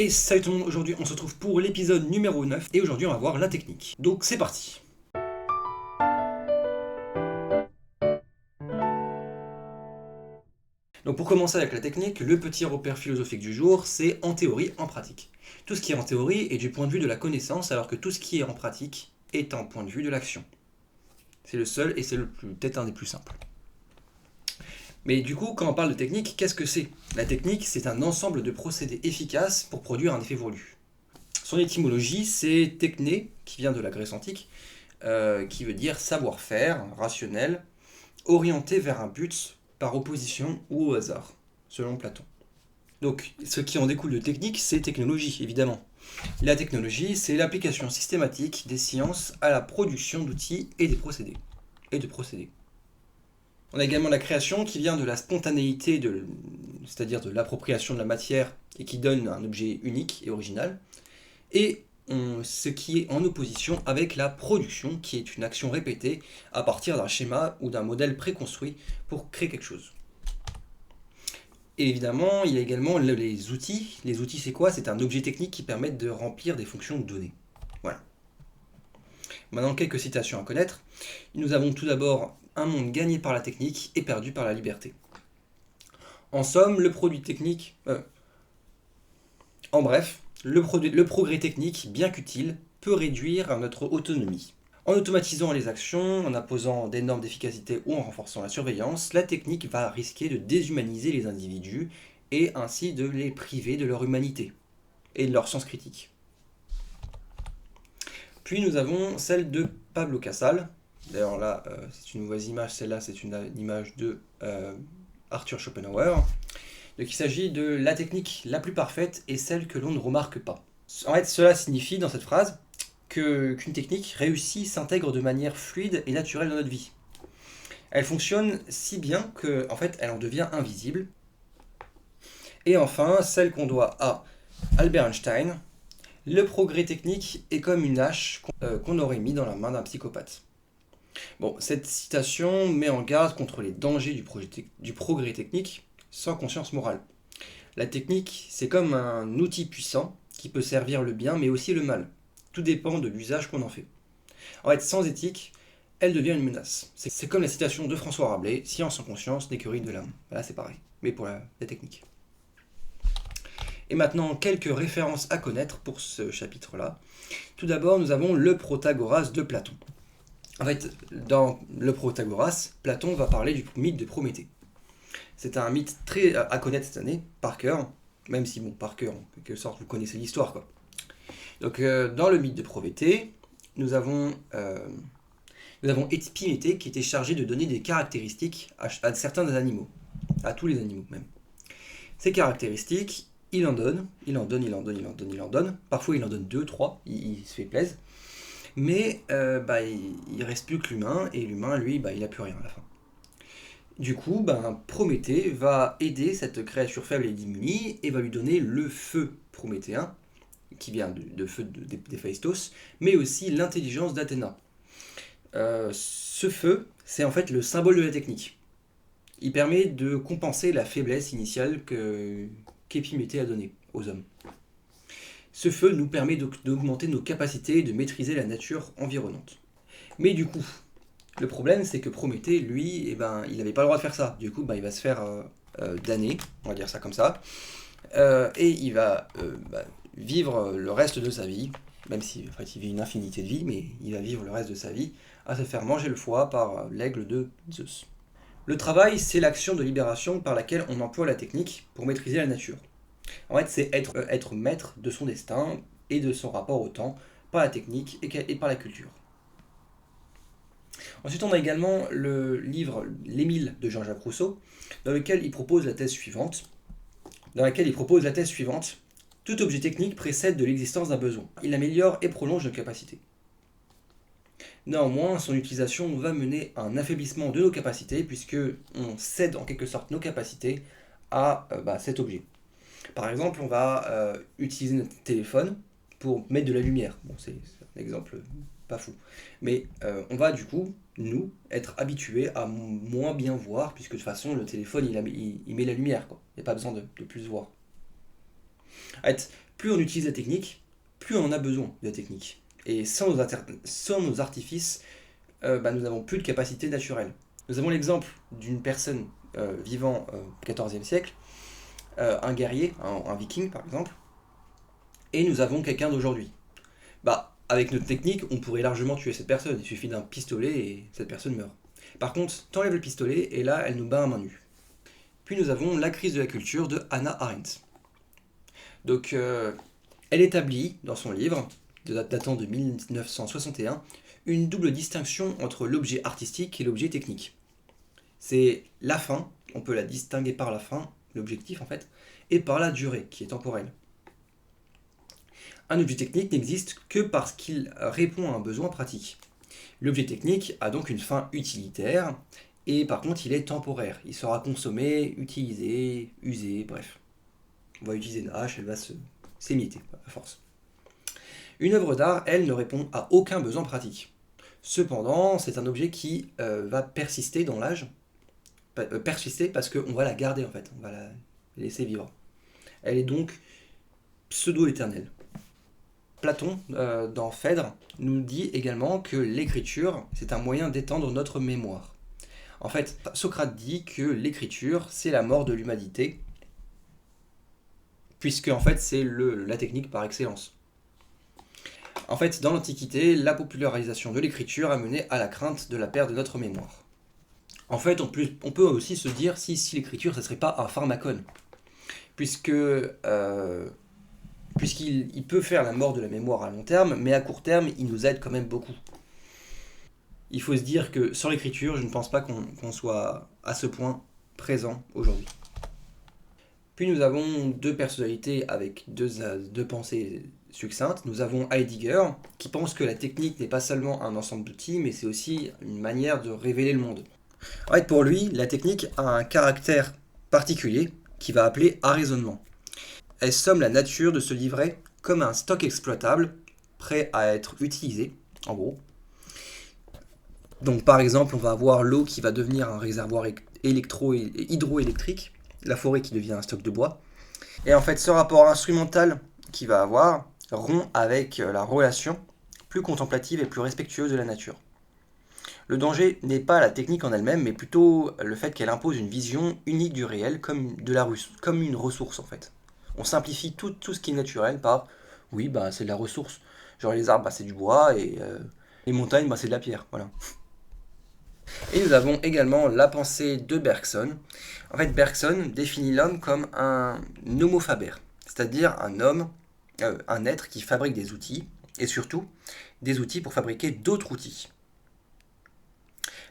Et salut tout le monde, aujourd'hui on se retrouve pour l'épisode numéro 9 et aujourd'hui on va voir la technique. Donc c'est parti. Donc pour commencer avec la technique, le petit repère philosophique du jour, c'est en théorie, en pratique. Tout ce qui est en théorie est du point de vue de la connaissance, alors que tout ce qui est en pratique est un point de vue de l'action. C'est le seul et c'est peut-être un des plus simples. Mais du coup, quand on parle de technique, qu'est-ce que c'est? La technique, c'est un ensemble de procédés efficaces pour produire un effet voulu. Son étymologie, c'est techné, qui vient de la Grèce antique, qui veut dire savoir-faire, rationnel, orienté vers un but par opposition ou au hasard, selon Platon. Donc, ce qui en découle de technique, c'est technologie, évidemment. La technologie, c'est l'application systématique des sciences à la production d'outils et des procédés. On a également la création qui vient de la spontanéité, c'est-à-dire de l'appropriation de la matière et qui donne un objet unique et original. Et ce qui est en opposition avec la production, qui est une action répétée à partir d'un schéma ou d'un modèle préconstruit pour créer quelque chose. Et évidemment, il y a également les outils. Les outils, c'est quoi? C'est un objet technique qui permet de remplir des fonctions données. Voilà. Maintenant, quelques citations à connaître. Nous avons tout d'abord un monde gagné par la technique et perdu par la liberté. En somme, le produit technique... En bref, le progrès technique, bien qu'utile, peut réduire notre autonomie. En automatisant les actions, en imposant des normes d'efficacité ou en renforçant la surveillance, la technique va risquer de déshumaniser les individus et ainsi de les priver de leur humanité et de leur sens critique. Puis nous avons celle de Pablo Casals. D'ailleurs là, c'est une mauvaise image, celle-là c'est une image de Arthur Schopenhauer. Donc il s'agit de la technique la plus parfaite et celle que l'on ne remarque pas. En fait, cela signifie dans cette phrase qu'une technique réussie s'intègre de manière fluide et naturelle dans notre vie. Elle fonctionne si bien qu'en fait, elle en devient invisible. Et enfin, celle qu'on doit à Albert Einstein, le progrès technique est comme une hache qu'on aurait mis dans la main d'un psychopathe. Bon, cette citation met en garde contre les dangers du progrès technique sans conscience morale. La technique, c'est comme un outil puissant qui peut servir le bien mais aussi le mal. Tout dépend de l'usage qu'on en fait. En fait, sans éthique, elle devient une menace. C'est comme la citation de François Rabelais, science sans conscience n'est que ruine de l'âme. Voilà, c'est pareil, mais pour la technique. Et maintenant, quelques références à connaître pour ce chapitre-là. Tout d'abord, nous avons le Protagoras de Platon. En fait, dans le Protagoras, Platon va parler du mythe de Prométhée. C'est un mythe très à connaître cette année, par cœur, même si, bon, par cœur, en quelque sorte, vous connaissez l'histoire, quoi. Donc, dans le mythe de Prométhée, nous avons Épiméthée qui était chargé de donner des caractéristiques à certains animaux, à tous les animaux même. Ces caractéristiques, il en donne. Parfois, il en donne 2, 3, il se fait plaisir. Mais il reste plus que l'humain, et l'humain, lui, il n'a plus rien à la fin. Du coup, Prométhée va aider cette créature faible et démunie, et va lui donner le feu prométhéen, qui vient de feu d'Héphaïstos, mais aussi l'intelligence d'Athéna. Ce feu, c'est en fait le symbole de la technique. Il permet de compenser la faiblesse initiale qu'Épiméthée a donnée aux hommes. Ce feu nous permet d'augmenter nos capacités et de maîtriser la nature environnante. Mais du coup, le problème c'est que Prométhée, lui, il n'avait pas le droit de faire ça. Du coup, il va se faire damner, on va dire ça comme ça, et il va vivre le reste de sa vie, même si en fait, il vit une infinité de vie, mais il va vivre le reste de sa vie à se faire manger le foie par l'aigle de Zeus. Le travail, c'est l'action de libération par laquelle on emploie la technique pour maîtriser la nature. En fait, c'est être maître de son destin et de son rapport au temps par la technique et par la culture. Ensuite, on a également le livre L'Émile de Jean-Jacques Rousseau, dans lequel il propose la thèse suivante. Tout objet technique précède de l'existence d'un besoin. Il améliore et prolonge nos capacités. Néanmoins, son utilisation va mener à un affaiblissement de nos capacités, puisque on cède en quelque sorte nos capacités à cet objet. Par exemple, on va utiliser notre téléphone pour mettre de la lumière. Bon, c'est un exemple pas fou. Mais on va du coup, nous, être habitués à moins bien voir, puisque de toute façon, le téléphone, il met la lumière, quoi. Il n'y a pas besoin de plus voir. En fait, Plus on utilise la technique, plus on en a besoin de la technique. Et sans nos artifices, nous n'avons plus de capacité naturelle. Nous avons l'exemple d'une personne vivant au XIVe siècle, un guerrier, un viking par exemple, et nous avons quelqu'un d'aujourd'hui. Avec notre technique, on pourrait largement tuer cette personne, il suffit d'un pistolet et cette personne meurt. Par contre, t'enlèves le pistolet et là, elle nous bat à main nue. Puis nous avons La crise de la culture de Hannah Arendt. Donc, elle établit dans son livre, datant de 1961, une double distinction entre l'objet artistique et l'objet technique. C'est la fin, on peut la distinguer par la fin, l'objectif en fait, et par la durée, qui est temporelle. Un objet technique n'existe que parce qu'il répond à un besoin pratique. L'objet technique a donc une fin utilitaire, et par contre il est temporaire. Il sera consommé, utilisé, usé, bref. On va utiliser une hache, elle va s'émietter à force. Une œuvre d'art, elle, ne répond à aucun besoin pratique. Cependant, c'est un objet qui va persister dans l'âge. Persister parce qu'on va la garder en fait, on va la laisser vivre. Elle est donc pseudo-éternelle. Platon, dans Phèdre, nous dit également que l'écriture, c'est un moyen d'étendre notre mémoire. En fait, Socrate dit que l'écriture, c'est la mort de l'humanité, puisque en fait, c'est la technique par excellence. En fait, dans l'Antiquité, la popularisation de l'écriture a mené à la crainte de la perte de notre mémoire. En fait, on peut aussi se dire si l'écriture, ça serait pas un pharmacone, puisqu'il peut faire la mort de la mémoire à long terme, mais à court terme, il nous aide quand même beaucoup. Il faut se dire que sans l'écriture, je ne pense pas qu'on soit à ce point présent aujourd'hui. Puis nous avons deux personnalités avec deux pensées succinctes. Nous avons Heidegger, qui pense que la technique n'est pas seulement un ensemble d'outils, mais c'est aussi une manière de révéler le monde. En fait, pour lui, la technique a un caractère particulier qu'il va appeler arraisonnement. Elle somme la nature de ce livret comme un stock exploitable, prêt à être utilisé, en gros. Donc par exemple, on va avoir l'eau qui va devenir un réservoir hydroélectrique, la forêt qui devient un stock de bois. Et en fait, ce rapport instrumental qu'il va avoir rompt avec la relation plus contemplative et plus respectueuse de la nature. Le danger n'est pas la technique en elle-même, mais plutôt le fait qu'elle impose une vision unique du réel comme une ressource en fait. On simplifie tout ce qui est naturel par oui, c'est de la ressource. Genre les arbres, c'est du bois et les montagnes, c'est de la pierre. Voilà. Et nous avons également la pensée de Bergson. En fait, Bergson définit l'homme comme un homo faber, c'est-à-dire un être qui fabrique des outils, et surtout des outils pour fabriquer d'autres outils.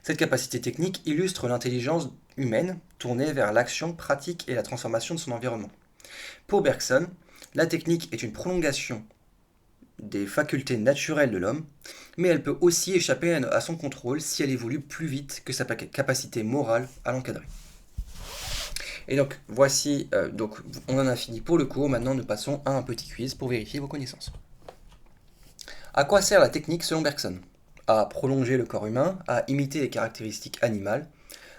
Cette capacité technique illustre l'intelligence humaine tournée vers l'action pratique et la transformation de son environnement. Pour Bergson, la technique est une prolongation des facultés naturelles de l'homme, mais elle peut aussi échapper à son contrôle si elle évolue plus vite que sa capacité morale à l'encadrer. Et donc, voici, on en a fini pour le cours, maintenant nous passons à un petit quiz pour vérifier vos connaissances. À quoi sert la technique selon Bergson ? À prolonger le corps humain, à imiter les caractéristiques animales,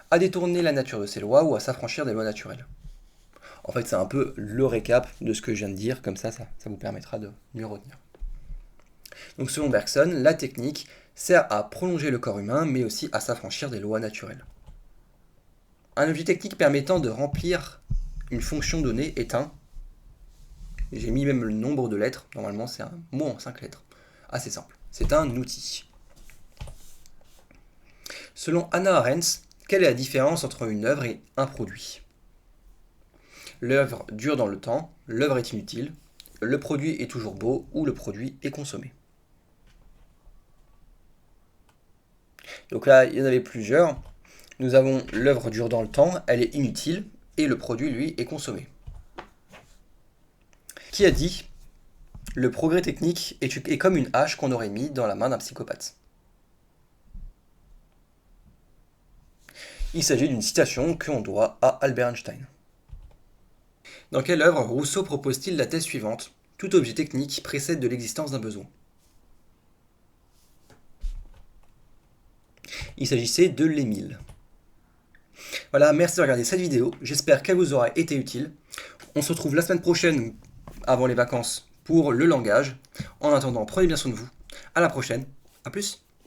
à détourner la nature de ses lois ou à s'affranchir des lois naturelles. En fait, c'est un peu le récap de ce que je viens de dire, comme ça vous permettra de mieux retenir. Donc selon Bergson, la technique sert à prolonger le corps humain, mais aussi à s'affranchir des lois naturelles. Un objet technique permettant de remplir une fonction donnée est j'ai mis même le nombre de lettres, normalement c'est un mot en 5 lettres, assez simple, c'est un outil. Selon Hannah Arendt, quelle est la différence entre une œuvre et un produit ? L'œuvre dure dans le temps, l'œuvre est inutile, le produit est toujours beau ou le produit est consommé. Donc là, il y en avait plusieurs. Nous avons l'œuvre dure dans le temps, elle est inutile, et le produit, lui, est consommé. Qui a dit « Le progrès technique est comme une hache qu'on aurait mis dans la main d'un psychopathe ». Il s'agit d'une citation qu'on doit à Albert Einstein. Dans quelle œuvre Rousseau propose-t-il la thèse suivante ? Tout objet technique précède de l'existence d'un besoin. Il s'agissait de l'Émile. Voilà, merci de regarder cette vidéo, j'espère qu'elle vous aura été utile. On se retrouve la semaine prochaine avant les vacances pour le langage. En attendant, prenez bien soin de vous. À la prochaine. À plus.